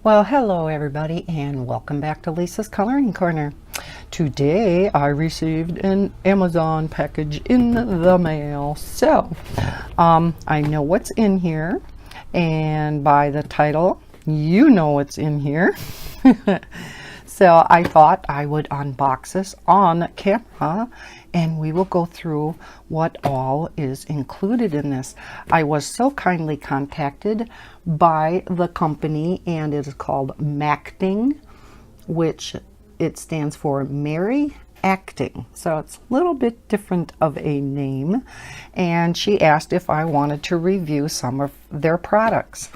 Well, hello everybody and welcome back to Lisa's Coloring Corner. Today I received an Amazon package in the mail. So I know what's in here, and by the title you know what's in here. So I thought I would unbox this on camera and we will go through what all is included in this. I was so kindly contacted by the company, and it is called Macting, which it stands for Mary Acting. So it's a little bit different of a name. And she asked if I wanted to review some of their products.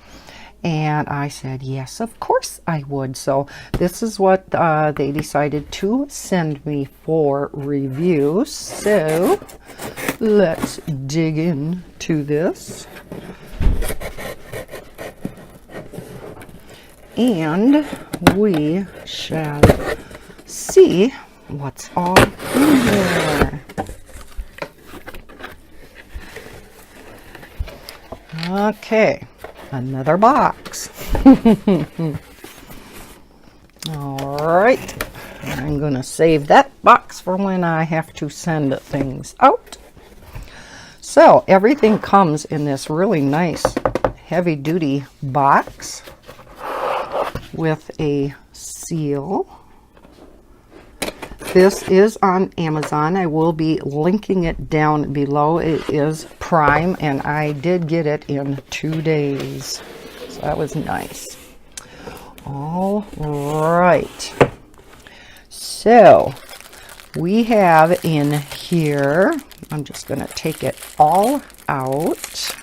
And I said, yes, of course I would. So this is what they decided to send me for review. So let's dig into this. And we shall see what's all in here. Okay. Another box. All right, I'm gonna save that box for when I have to send things out. So everything comes in this really nice heavy duty box with a seal. This is on Amazon. I will be linking it down below. It is Prime, and I did get it in 2 days. So that was nice. All right. So we have in here, I'm just going to take it all out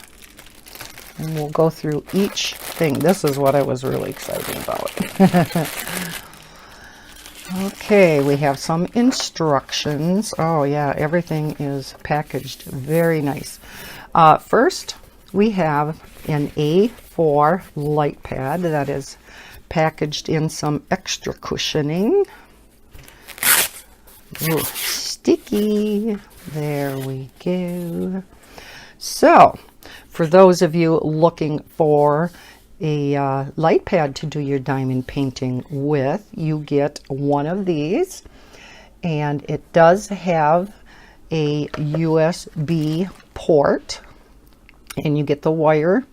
and we'll go through each thing. This is what I was really excited about. Okay, we have some instructions. Oh yeah, everything is packaged very nice. First, we have an A4 light pad that is packaged in some extra cushioning. Ooh, sticky. There we go. So, for those of you looking for a light pad to do your diamond painting with, you get one of these, and it does have a USB port, and you get the wire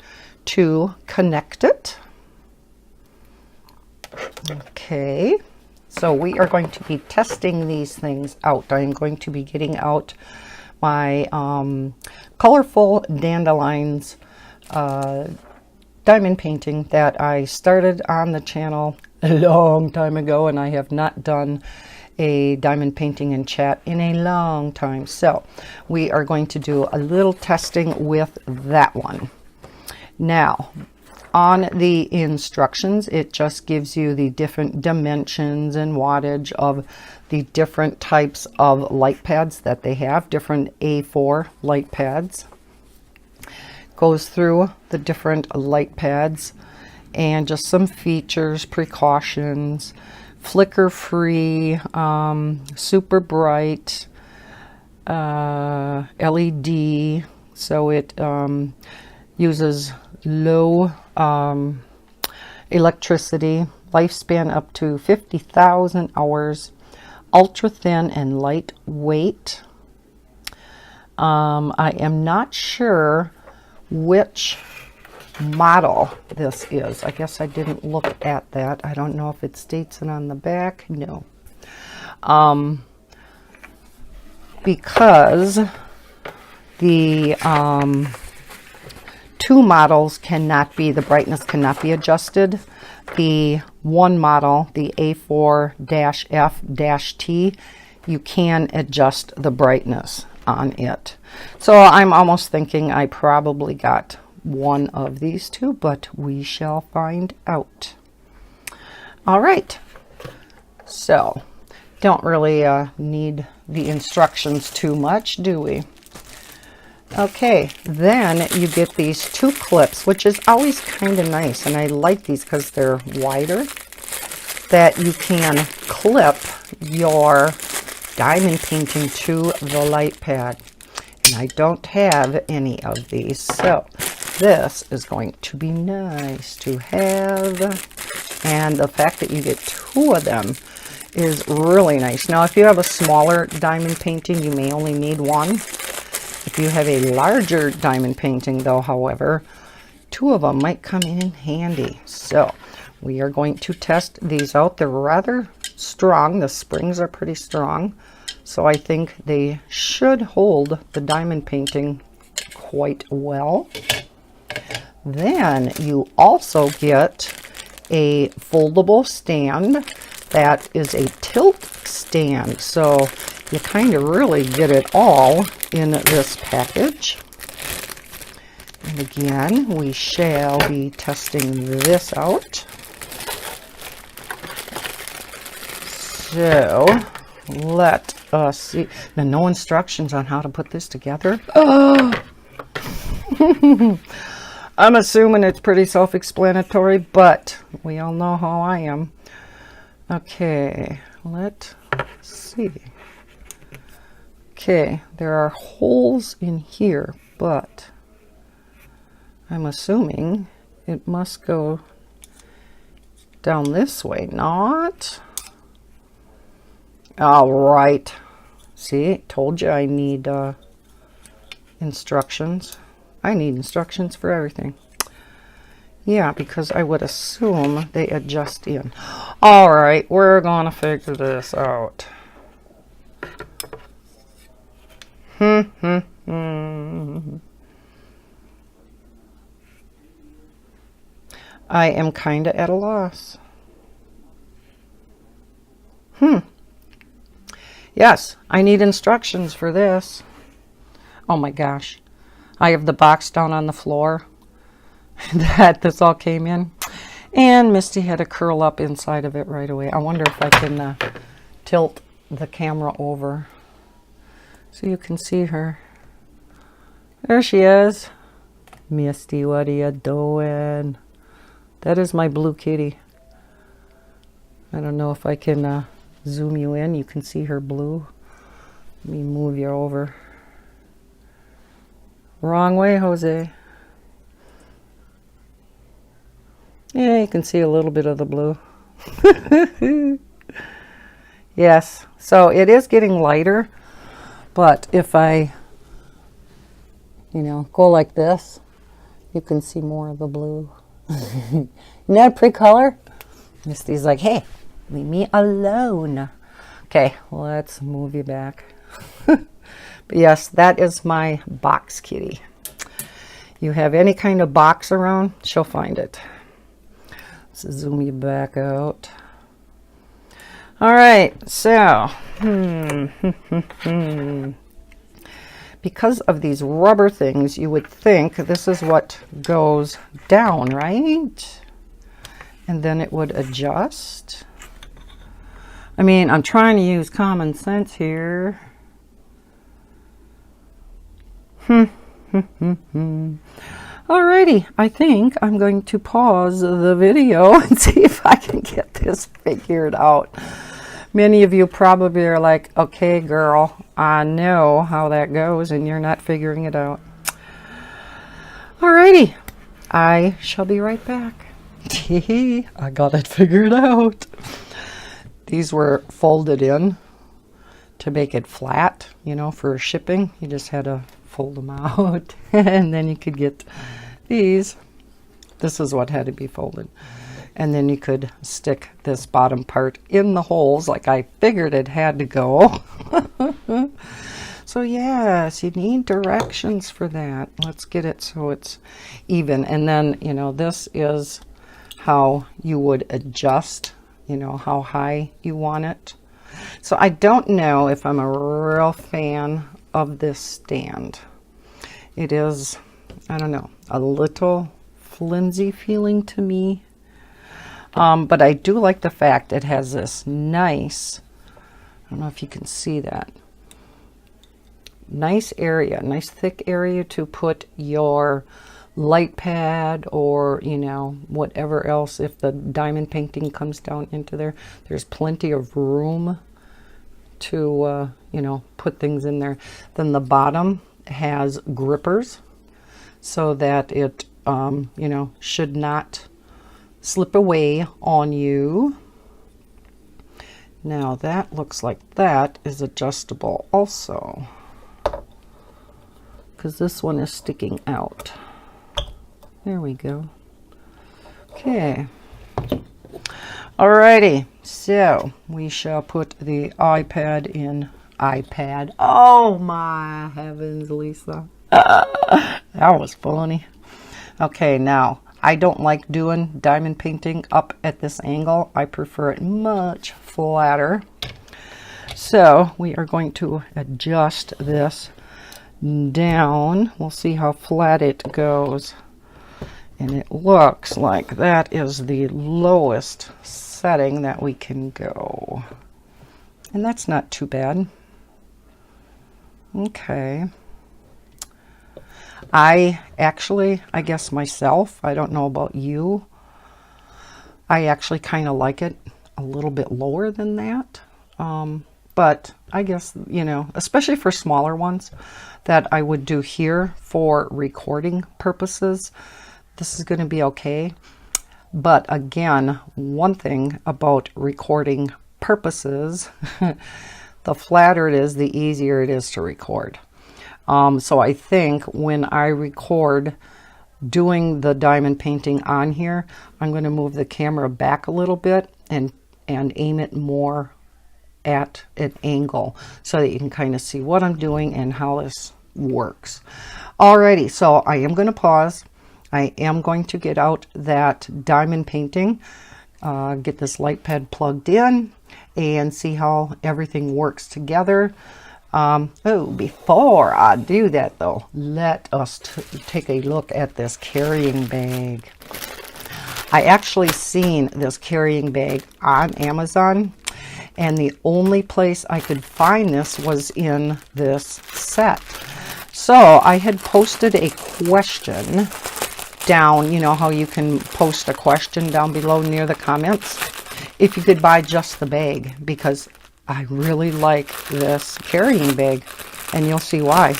to connect it. Okay, so we are going to be testing these things out. I'm going to be getting out my colorful dandelions diamond painting that I started on the channel a long time ago, and I have not done a diamond painting and chat in a long time. So we are going to do a little testing with that one. Now, on the instructions, it just gives you the different dimensions and wattage of the different types of light pads that they have, different A4 light pads. Goes through the different light pads and just some features, precautions, flicker free, super bright, LED, so it uses low electricity, lifespan up to 50,000 hours, ultra thin and lightweight. I am not sure which model this is. I guess I didn't look at that. I don't know if it states it on the back. No. Because the two models cannot be, the brightness cannot be adjusted. The one model, the A4-F-T, you can adjust the brightness on it. So I'm almost thinking I probably got one of these two, but we shall find out. All right, so don't really need the instructions too much, do we? Okay, then you get these two clips, which is always kind of nice, and I like these because they're wider, that you can clip your diamond painting to the light pad. And I don't have any of these, so this is going to be nice to have. And the fact that you get 2 of them is really nice. Now, if you have a smaller diamond painting, you may only need 1. If you have a larger diamond painting, though, however, 2 of them might come in handy. So we are going to test these out. They're rather strong. The springs are pretty strong. So I think they should hold the diamond painting quite well. Then you also get a foldable stand that is a tilt stand. So you kind of really get it all in this package. And again, we shall be testing this out. So let us see. Now, no instructions on how to put this together. Oh! I'm assuming it's pretty self-explanatory, but we all know how I am. Okay, let's see. Okay, there are holes in here, but I'm assuming it must go down this way, not? All right. See, told you I need instructions. I need instructions for everything. Yeah, because I would assume they adjust in. All right, we're gonna figure this out. I am kind of at a loss. Yes, I need instructions for this. Oh my gosh. I have the box down on the floor that this all came in. And Misty had to curl up inside of it right away. I wonder if I can tilt the camera over so you can see her. There she is. Misty, what are you doing? That is my blue kitty. I don't know if I can zoom you in. You can see her blue. Let me move you over. Wrong way, Jose. Yeah, you can see a little bit of the blue. Yes, so it is getting lighter, but if I, go like this, you can see more of the blue. Isn't that a pretty color? Misty's like, hey, leave me alone. Okay, let's move you back. But yes, that is my box kitty. You have any kind of box around, she'll find it. Let's zoom you back out. All right, so because of these rubber things, you would think this is what goes down, right? And then it would adjust. I mean, I'm trying to use common sense here. Alrighty, I think I'm going to pause the video and see if I can get this figured out. Many of you probably are like, okay, girl, I know how that goes, and you're not figuring it out. Alrighty, I shall be right back. I got it figured out. These were folded in to make it flat, for shipping. You just had to fold them out and then you could get these. This is what had to be folded, and then you could stick this bottom part in the holes like I figured it had to go. So yes, you need directions for that. Let's get it so it's even, and then this is how you would adjust, how high you want it. So I don't know if I'm a real fan of this stand. It is, I don't know, a little flimsy feeling to me. But I do like the fact it has this nice, I don't know if you can see that, nice area, nice thick area to put your light pad or, whatever else. If the diamond painting comes down into there, there's plenty of room to, put things in there. Then the bottom has grippers so that it, should not slip away on you. Now that looks like that is adjustable also, because this one is sticking out. There we go. Okay. Alrighty, so we shall put the iPad in. Oh my heavens, Lisa. That was funny. Okay, now I don't like doing diamond painting up at this angle. I prefer it much flatter. So we are going to adjust this down. We'll see how flat it goes. And it looks like that is the lowest setting that we can go. And that's not too bad. Okay. I guess myself, I don't know about you, I actually kind of like it a little bit lower than that. But I guess, you know, especially for smaller ones that I would do here for recording purposes, this is going to be okay. But again, one thing about recording purposes, the flatter it is, the easier it is to record. So I think when I record doing the diamond painting on here, I'm going to move the camera back a little bit and aim it more at an angle so that you can kind of see what I'm doing and how this works. Alrighty, so I am going to pause. I am going to get out that diamond painting, get this light pad plugged in, and see how everything works together. Before I do that though, let us take a look at this carrying bag. I actually seen this carrying bag on Amazon, and the only place I could find this was in this set. So I had posted a question down, you know how you can post a question down below near the comments, if you could buy just the bag, because I really like this carrying bag, and you'll see why.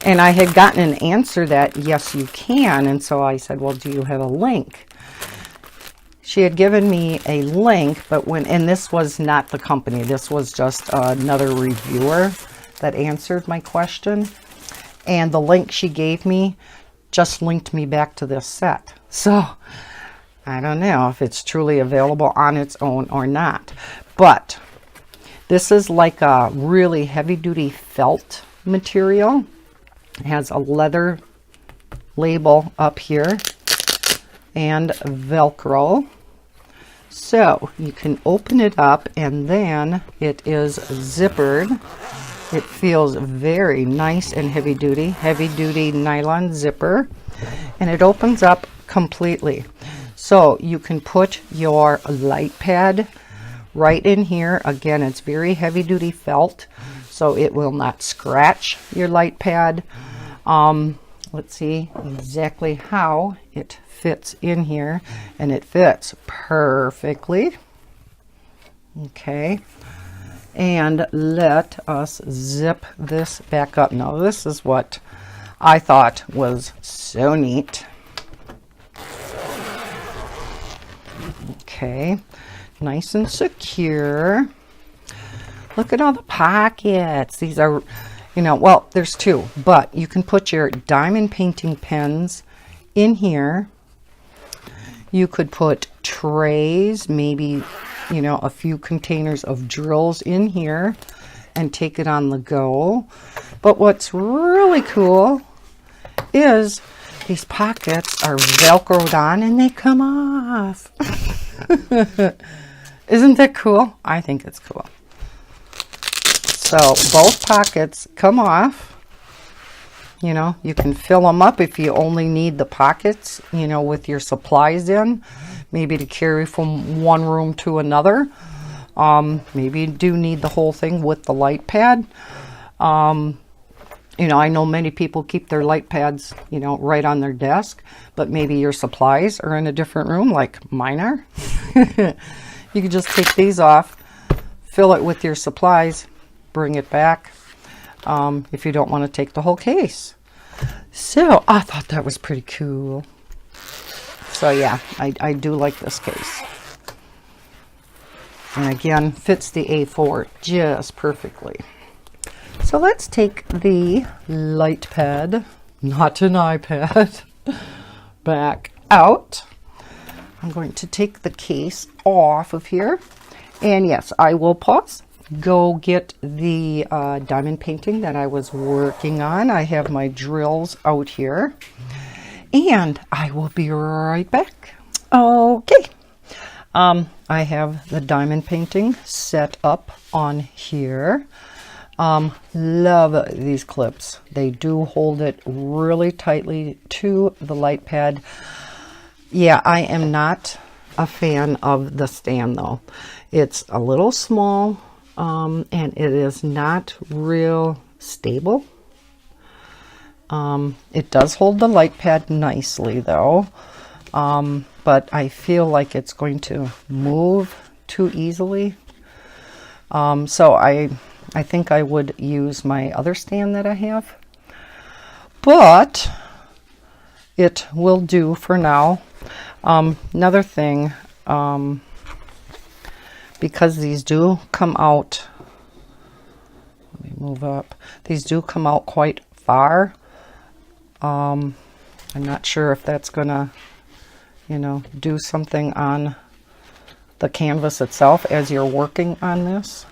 And I had gotten an answer that yes you can, and so I said, well, do you have a link? She had given me a link, but and this was not the company, this was just another reviewer that answered my question, and the link she gave me just linked me back to this set. So I don't know if it's truly available on its own or not, but this is like a really heavy-duty felt material. It has a leather label up here and Velcro. So you can open it up, and then it is zippered. It feels very nice and heavy-duty nylon zipper, and it opens up completely. So you can put your light pad right in here. Again, it's very heavy-duty felt, so it will not scratch your light pad. Let's see exactly how it fits in here, and it fits perfectly. Okay. And let us zip this back up. Now this is what I thought was so neat. Okay, nice and secure. Look at all the pockets. These are, you know, well, there's two, but you can put your diamond painting pens in here. You could put trays, maybe, you know, a few containers of drills in here and take it on the go. But what's really cool is these pockets are Velcroed on and they come off. Isn't that cool? I think it's cool. So both pockets come off. You know, you can fill them up if you only need the pockets, you know, with your supplies in, maybe to carry from one room to another. Maybe you do need the whole thing with the light pad. You know, I know many people keep their light pads, you know, right on their desk, but maybe your supplies are in a different room like mine are. You can just take these off, fill it with your supplies, bring it back. If you don't want to take the whole case. So I thought that was pretty cool. So yeah, I do like this case. And again, fits the A4 just perfectly. So let's take the light pad, not an iPad, back out. I'm going to take the case off of here. And yes, I will pause, go get the diamond painting that I was working on. I have my drills out here. And I will be right back. Okay. I have the diamond painting set up on here. Love these clips. They do hold it really tightly to the light pad. Yeah, I am not a fan of the stand though. It's a little small, and it is not real stable. It does hold the light pad nicely though, but I feel like it's going to move too easily. So I think I would use my other stand that I have, but it will do for now. Another thing, because these do come out, let me move up, these do come out quite far. I'm not sure if that's gonna, you know, do something on the canvas itself as you're working on this.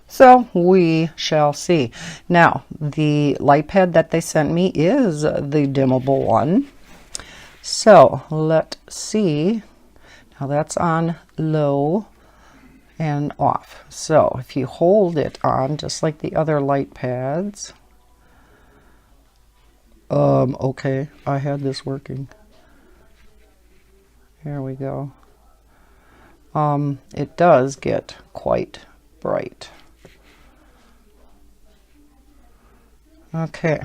So we shall see. Now, the light pad that they sent me is the dimmable one. So let's see. Now that's on low and off. So if you hold it on just like the other light pads. Okay, I had this working. Here we go. It does get quite bright. Okay,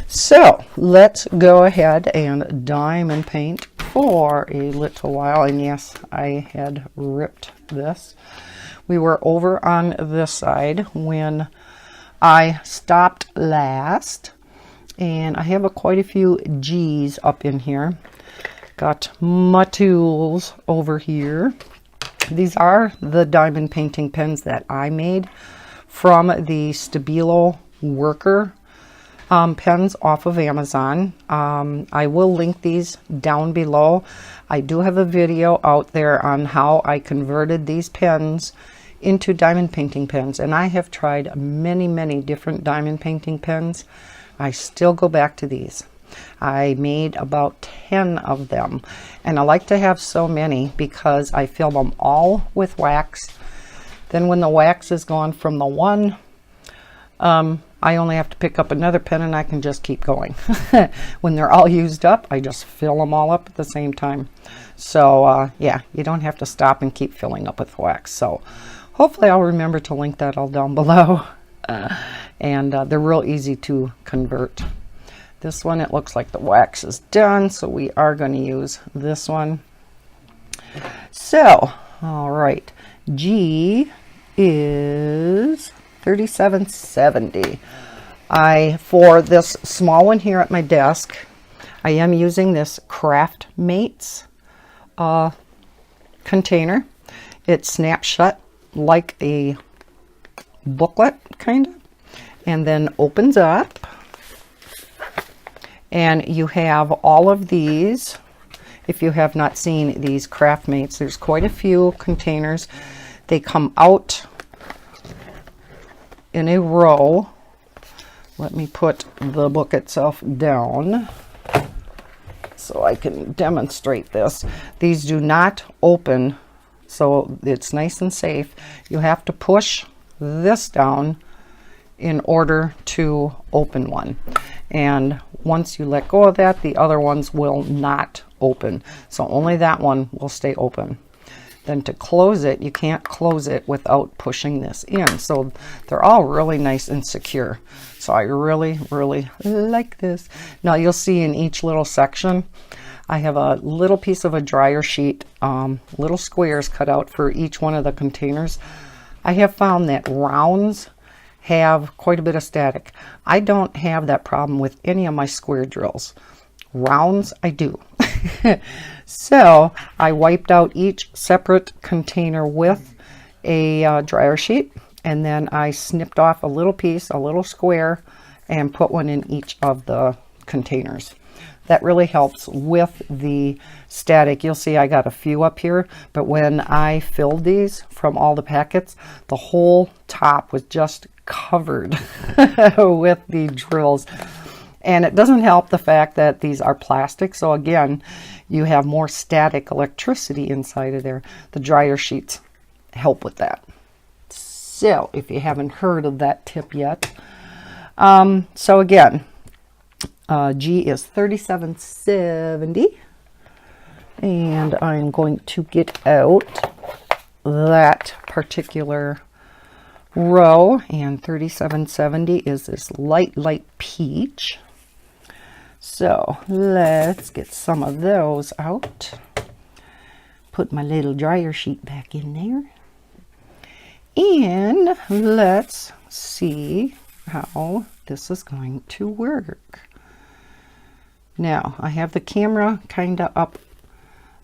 so let's go ahead and diamond paint for a little while. And yes, I had ripped this. We were over on this side when I stopped last. And I have quite a few G's up in here. Got my tools over here. These are the diamond painting pens that I made from the Stabilo Worker pens off of Amazon. I will link these down below. I do have a video out there on how I converted these pens into diamond painting pens. And I have tried many different diamond painting pens. I still go back to these. I made about 10 of them, and I like to have so many because I fill them all with wax. Then when the wax is gone from the one, I only have to pick up another pen and I can just keep going. When they're all used up, I just fill them all up at the same time. So yeah, you don't have to stop and keep filling up with wax. So hopefully I'll remember to link that all down below. And they're real easy to convert. This one, it looks like the wax is done, so we are going to use this one. So, all right, G is 3770. For this small one here at my desk, I am using this Craft Mates container. It snaps shut like a booklet kind of, and then opens up, and you have all of these. If you have not seen these Craft Mates, there's quite a few containers. They come out in a row. Let me put the book itself down so I can demonstrate this. These do not open, so it's nice and safe. You have to push this down in order to open one, and once you let go of that, the other ones will not open, so only that one will stay open. Then to close it, you can't close it without pushing this in, so they're all really nice and secure. So I really like this. Now you'll see in each little section I have a little piece of a dryer sheet, little squares cut out for each one of the containers. I have found that rounds have quite a bit of static. I don't have that problem with any of my square drills. Rounds, I do. So I wiped out each separate container with a dryer sheet, and then I snipped off a little piece, a little square, and put one in each of the containers. That really helps with the static. You'll see I got a few up here, but when I filled these from all the packets, the whole top was just covered with the drills. And it doesn't help the fact that these are plastic. So again, you have more static electricity inside of there. The dryer sheets help with that. So if you haven't heard of that tip yet. So again, G is 3770. And I'm going to get out that particular row. And 3770 is this light peach. So let's get some of those out. Put my little dryer sheet back in there. And let's see how this is going to work. Now, I have the camera kind of up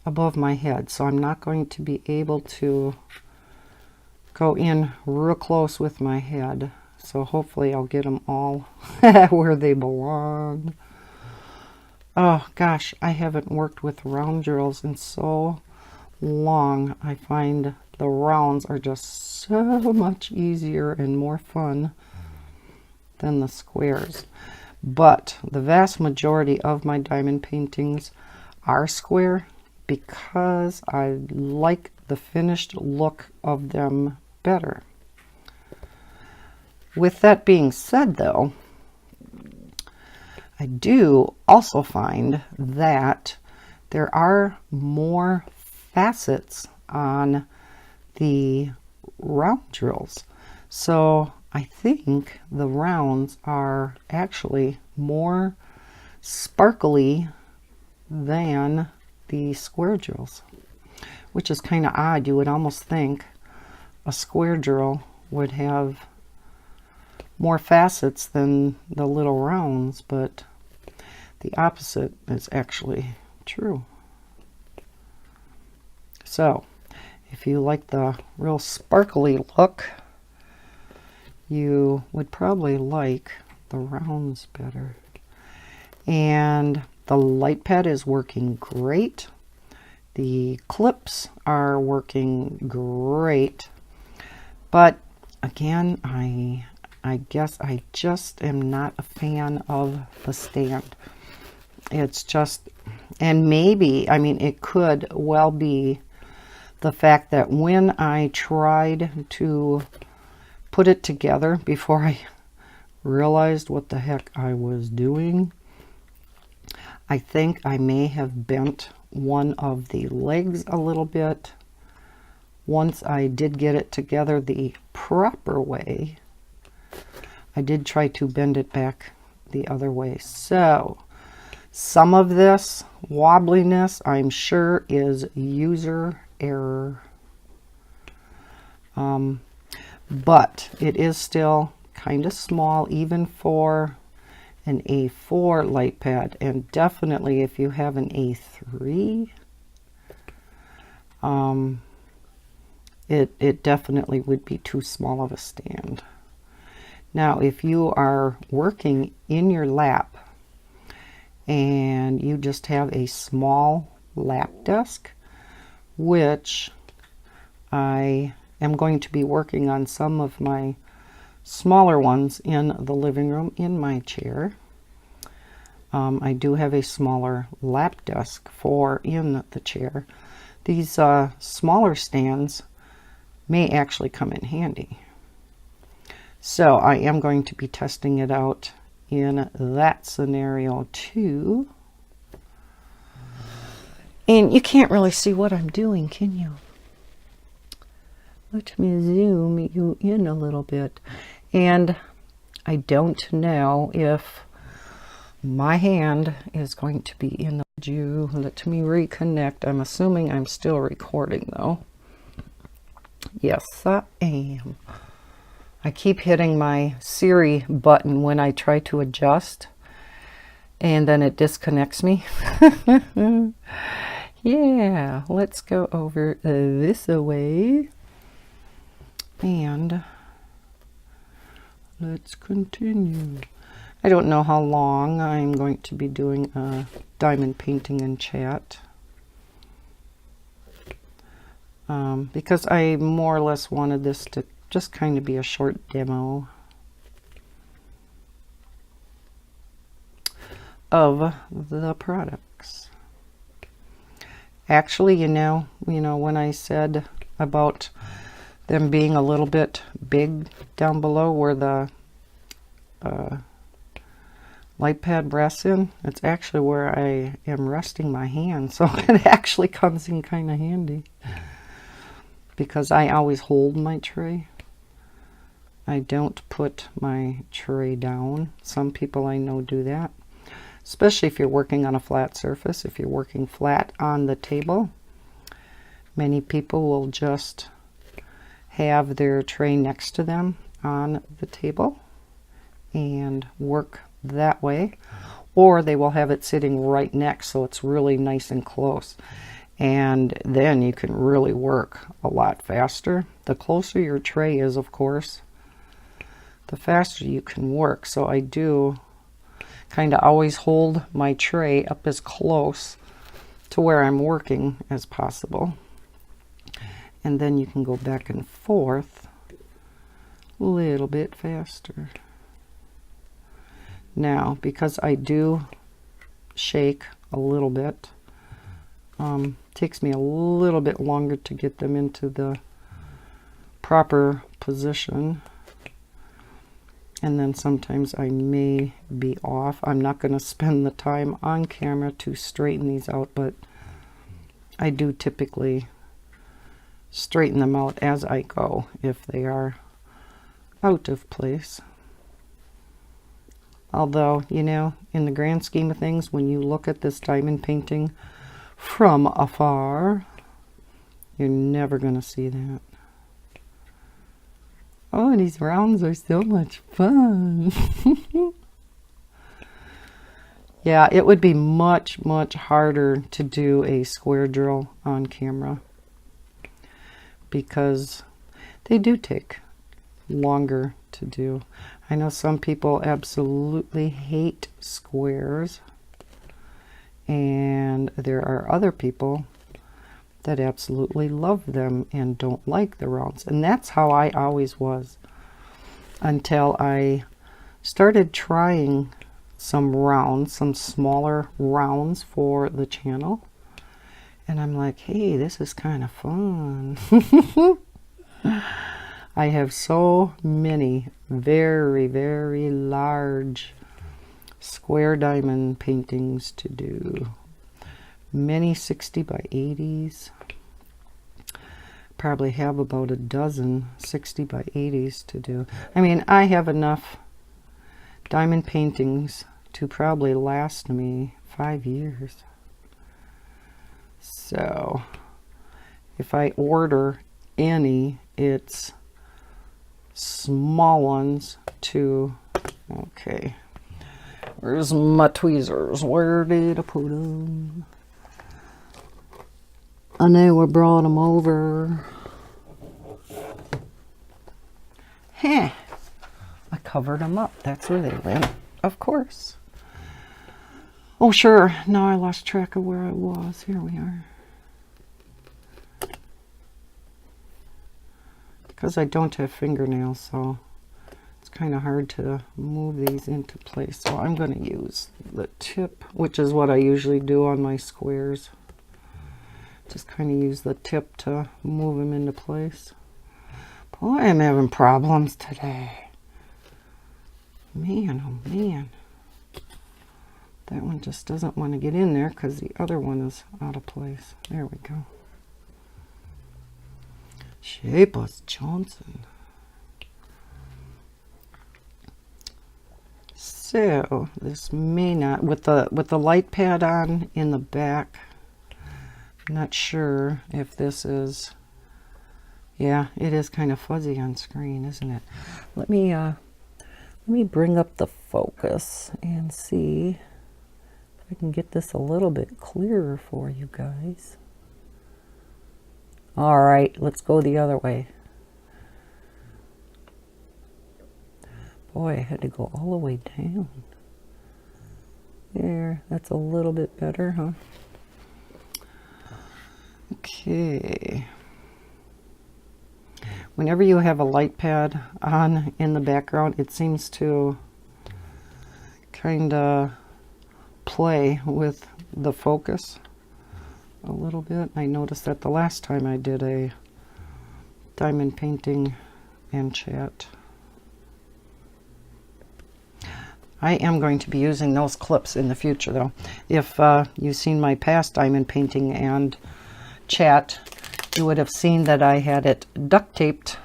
above my head, so I'm not going to be able to go in real close with my head. So hopefully I'll get them all where they belong. Oh gosh, I haven't worked with round drills in so long. I find the rounds are just so much easier and more fun than the squares. But the vast majority of my diamond paintings are square because I like the finished look of them better. With that being said though, I do also find that there are more facets on the round drills. So I think the rounds are actually more sparkly than the square drills, which is kind of odd. You would almost think a square drill would have more facets than the little rounds, but the opposite is actually true. So if you like the real sparkly look, you would probably like the rounds better. And the light pad is working great. The clips are working great. But again, I guess I just am not a fan of the stand. It's just, and maybe, I mean, it could well be the fact that when I tried to put it together before I realized what the heck I was doing, I think I may have bent one of the legs a little bit. Once I did get it together the proper way, I did try to bend it back the other way. So some of this wobbliness, I'm sure, is user error. But it is still kind of small even for an A4 light pad, and definitely if you have an A3, it definitely would be too small of a stand. Now if you are working in your lap and you just have a small lap desk, which I am going to be working on some of my smaller ones in the living room in my chair. I do have a smaller lap desk for in the chair. These smaller stands may actually come in handy. So I am going to be testing it out in that scenario too. And you can't really see what I'm doing, can you? Let me zoom you in a little bit. And I don't know if my hand is going to be in the view. Let me reconnect. I'm assuming I'm still recording though. Yes, I am. I keep hitting my Siri button when I try to adjust, and then it disconnects me. Yeah, let's go over this way and let's continue. I don't know how long I'm going to be doing diamond painting in chat, because I more or less wanted this to just kind of be a short demo of the products. Actually, you know, when I said about them being a little bit big down below where the light pad rests in, it's actually where I am resting my hand, so it actually comes in kind of handy because I always hold my tray. I don't put my tray down. Some people I know do that, especially if you're working on a flat surface. If you're working flat on the table, many people will just have their tray next to them on the table and work that way, or they will have it sitting right next so it's really nice and close, and then you can really work a lot faster. The closer your tray is, of course, the faster you can work. So I do kind of always hold my tray up as close to where I'm working as possible, and then you can go back and forth a little bit faster. Now, because I do shake a little bit, takes me a little bit longer to get them into the proper position, and then sometimes I may be off. I'm not going to spend the time on camera to straighten these out, but I do typically straighten them out as I go if they are out of place. Although, you know, in the grand scheme of things, when you look at this diamond painting from afar, you're never going to see that. Oh, these rounds are so much fun. Yeah, it would be much, much harder to do a square drill on camera because they do take longer to do. I know some people absolutely hate squares, and there are other people that absolutely love them and don't like the rounds. And that's how I always was until I started trying some rounds, some smaller rounds for the channel. And I'm like, hey, this is kind of fun. I have so many very, very large square diamond paintings to do. Many 60 by 80s. Probably have about a dozen 60 by 80s to do. I mean, I have enough diamond paintings to probably last me 5 years. So, if I order any, it's small ones to, okay, where's my tweezers? Where did I put them? I know I brought them over. Heh, I covered them up. That's where they went, of course. Oh, sure, now I lost track of where I was. Here we are. Because I don't have fingernails, so it's kind of hard to move these into place. So I'm going to use the tip, which is what I usually do on my squares. Just kind of use the tip to move them into place. Boy, I'm having problems today. Man, oh man. That one just doesn't want to get in there because the other one is out of place. There we go. Shapeless Johnson. So this may not, with the light pad on in the back, I'm not sure if this is, yeah, it is kind of fuzzy on screen, isn't it? Let me bring up the focus and see I can get this a little bit clearer for you guys. All right, let's go the other way. Boy, I had to go all the way down. There, that's a little bit better, huh? Okay. Whenever you have a light pad on in the background, it seems to kind of play with the focus a little bit. I noticed that the last time I did a diamond painting and chat. I am going to be using those clips in the future, though. If you've seen my past diamond painting and chat, you would have seen that I had it duct taped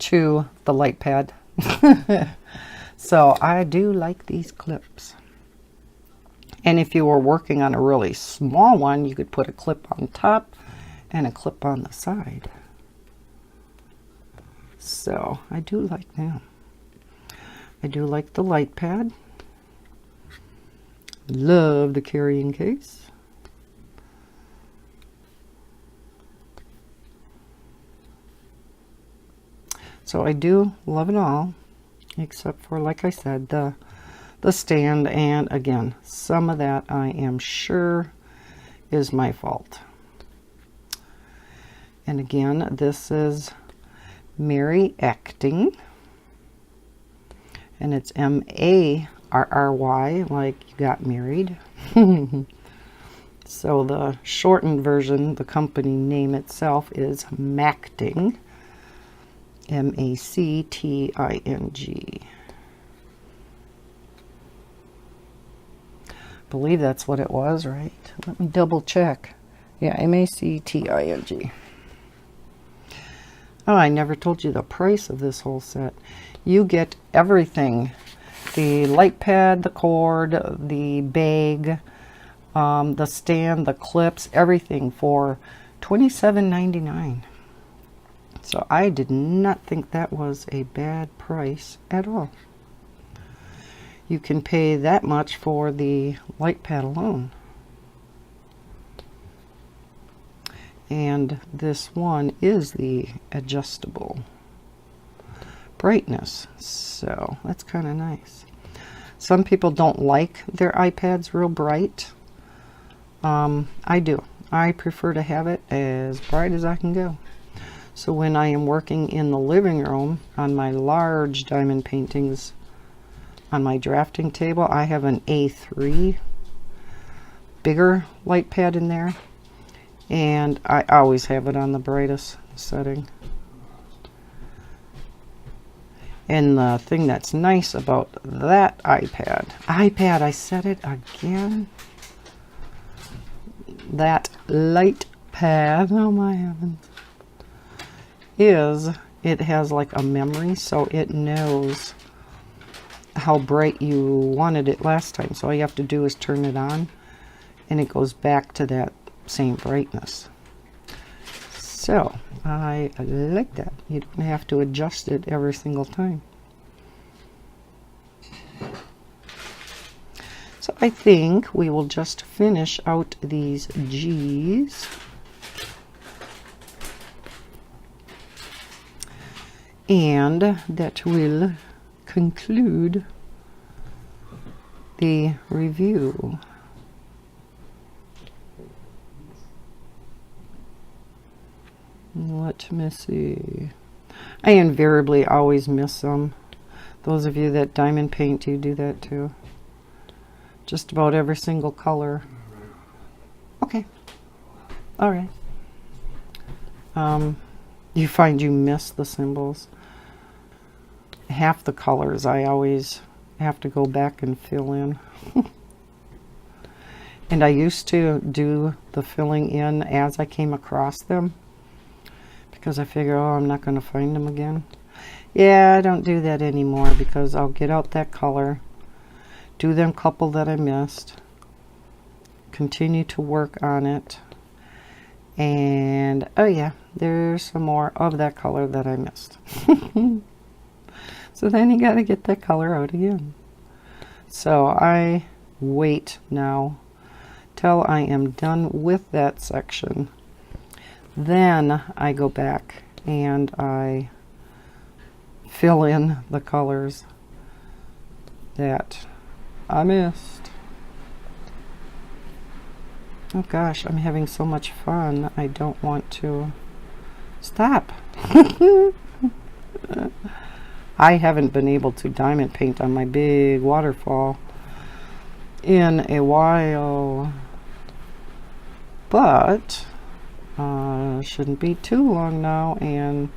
to the light pad. So I do like these clips. And if you were working on a really small one, you could put a clip on top and a clip on the side. So I do like them. I do like the light pad. Love the carrying case. So I do love it all, except for, like I said, the stand, and again, some of that I am sure is my fault. And again, this is Macting, and it's M-A-R-R-Y, like you got married. So the shortened version, the company name itself is Macting, M-A-C-T-I-N-G. Believe that's what it was, right? Let me double check. Yeah, M-A-C-T-I-N-G. Oh, I never told you the price of this whole set. You get everything. The light pad, the cord, the bag, the stand, the clips, everything for $27.99. So I did not think that was a bad price at all. You can pay that much for the light pad alone. And this one is the adjustable brightness, so that's kind of nice. Some people don't like their iPads real bright. I do. I prefer to have it as bright as I can go. So when I am working in the living room on my large diamond paintings on my drafting table, I have an A3 bigger light pad in there, and I always have it on the brightest setting. And the thing that's nice about that iPad, I said it again, that light pad, oh my heavens, is it has like a memory, so it knows how bright you wanted it last time. So all you have to do is turn it on and it goes back to that same brightness. So I like that. You don't have to adjust it every single time. So I think we will just finish out these G's. And that will conclude the review. Let me see. I invariably always miss some. Those of you that diamond paint, you do that too. Just about every single color. Okay. All right. You find you miss the symbols. Half the colors I always have to go back and fill in. And I used to do the filling in as I came across them, because I figure, oh, I'm not going to find them again. Yeah, I don't do that anymore, because I'll get out that color, do them couple that I missed, continue to work on it, and oh yeah, there's some more of that color that I missed. So then you got to get that color out again. So I wait now till I am done with that section. Then I go back and I fill in the colors that I missed. Oh gosh, I'm having so much fun. I don't want to stop. I haven't been able to diamond paint on my big waterfall in a while, but shouldn't be too long now, and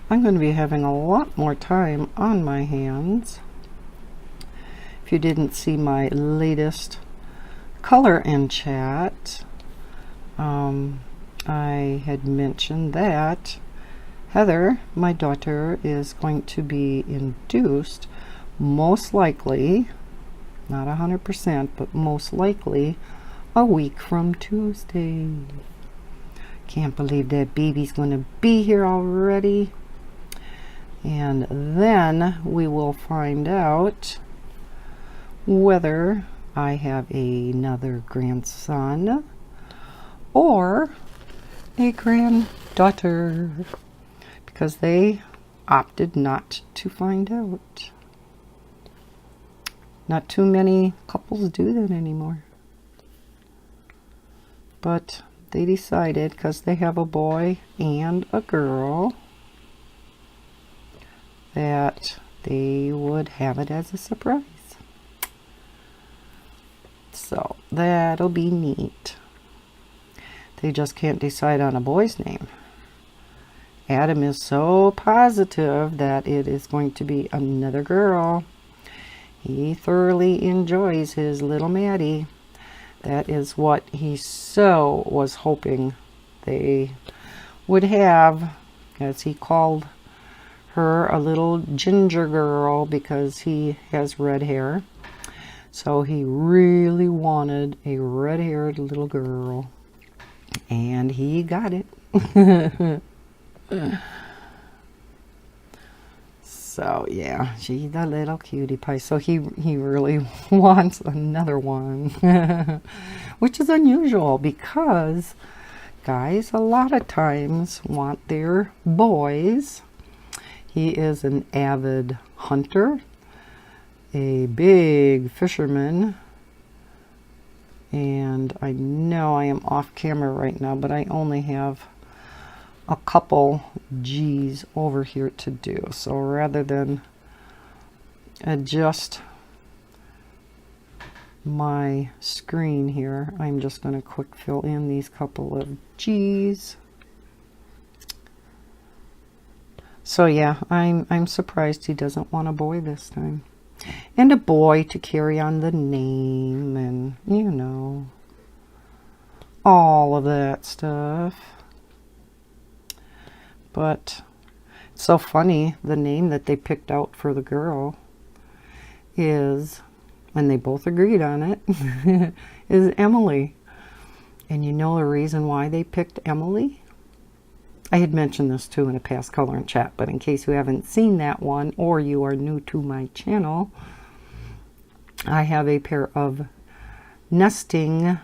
I'm going to be having a lot more time on my hands. If you didn't see my latest color in chat, I had mentioned that Heather, my daughter, is going to be induced, most likely, not 100%, but most likely a week from Tuesday. Can't believe that baby's going to be here already. And then we will find out whether I have another grandson or a granddaughter, because they opted not to find out. Not too many couples do that anymore. But they decided, because they have a boy and a girl, that they would have it as a surprise. So that'll be neat. They just can't decide on a boy's name. Adam is so positive that it is going to be another girl. He thoroughly enjoys his little Maddie. That is what he so was hoping they would have, as he called her a little ginger girl because he has red hair. So he really wanted a red-haired little girl, and he got it. So yeah, she's a little cutie pie. So he really wants another one, which is unusual because guys a lot of times want their boys. He is an avid hunter, a big fisherman, and I know I am off camera right now, but I only have a couple G's over here to do. So rather than adjust my screen here, I'm just going to quick fill in these couple of G's. So yeah, I'm surprised he doesn't want a boy this time. And a boy to carry on the name and, you know, all of that stuff. But it's so funny, the name that they picked out for the girl is, and they both agreed on it, is Emily. And you know the reason why they picked Emily? I had mentioned this too in a past color and chat, but in case you haven't seen that one or you are new to my channel, I have a pair of nesting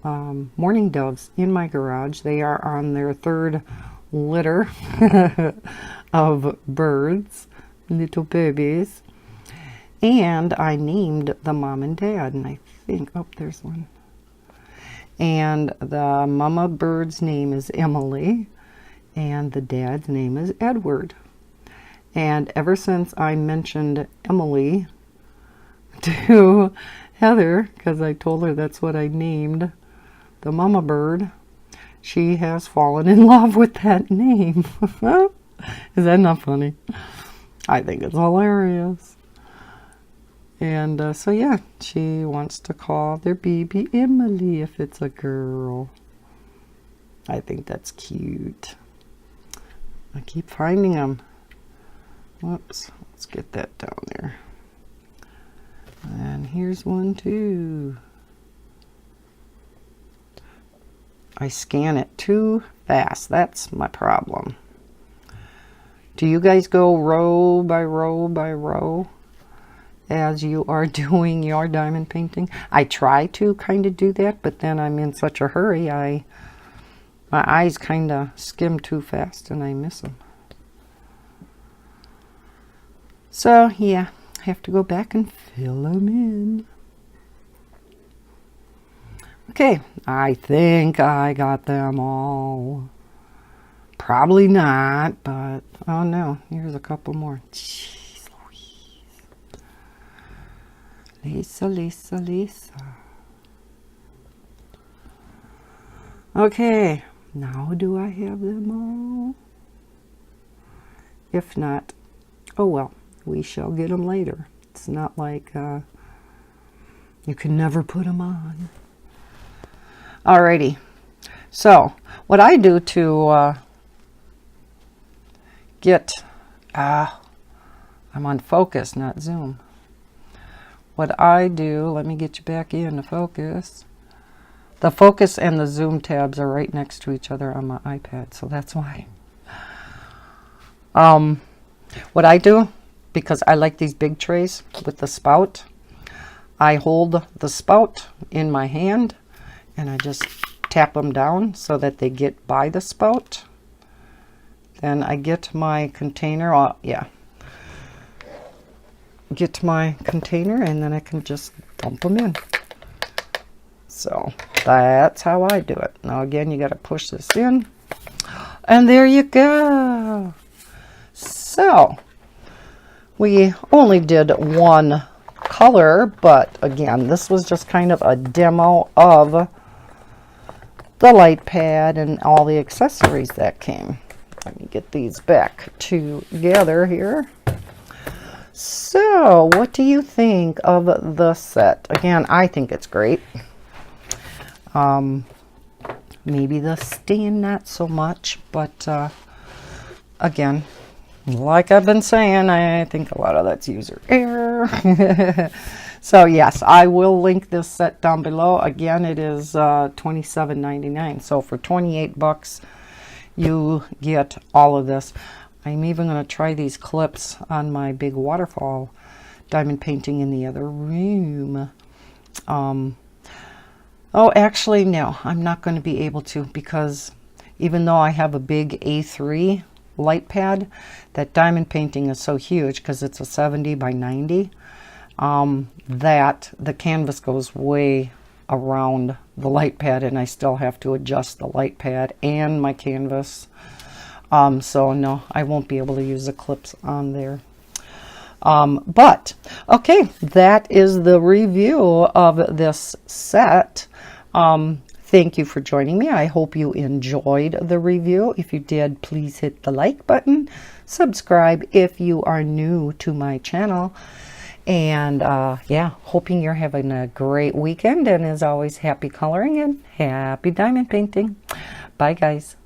mourning doves in my garage. They are on their third litter of birds, little babies, and I named the mom and dad, and I think, oh, there's one. And the mama bird's name is Emily, and the dad's name is Edward. And ever since I mentioned Emily to Heather, because I told her that's what I named the mama bird, she has fallen in love with that name. Is that not funny? I think it's hilarious. And so yeah, she wants to call their baby Emily if it's a girl. I think that's cute. I keep finding them. Whoops, let's get that down there. And here's one too. I scan it too fast. That's my problem. Do you guys go row by row by row as you are doing your diamond painting. I try to kind of do that, but then I'm in such a hurry, my eyes kind of skim too fast and I miss them. So yeah, I have to go back and fill them in. Okay, I think I got them all. Probably not, but oh no, here's a couple more. Jeez Louise. Lisa. Okay, now do I have them all? If not, oh well, we shall get them later. It's not like you can never put them on. Alrighty, so what I do to I'm on focus, not zoom. What I do, let me get you back into focus. The focus and the zoom tabs are right next to each other on my iPad, so that's why. What I do, because I like these big trays with the spout, I hold the spout in my hand and I just tap them down so that they get by the spout. Then I get my container, get my container and then I can just dump them in. So that's how I do it. Now again, you got to push this in and there you go. So we only did one color, but again, this was just kind of a demo of the light pad and all the accessories that came. Let me get these back together here. So what do you think of the set? Again, I think it's great. Maybe the stand not so much, but again, like I've been saying, I think a lot of that's user error. So yes, I will link this set down below. Again, it is $27.99. So for 28 bucks, you get all of this. I'm even going to try these clips on my big waterfall diamond painting in the other room. Oh, actually, no, I'm not going to be able to, because even though I have a big A3 light pad, that diamond painting is so huge because it's a 70 by 90 that the canvas goes way around the light pad, and I still have to adjust the light pad and my canvas. So no, I won't be able to use the clips on there. But okay, that is the review of this set. Thank you for joining me. I hope you enjoyed the review. If you did, please hit the like button. Subscribe if you are new to my channel. And yeah, hoping you're having a great weekend. And as always, happy coloring and happy diamond painting. Bye, guys.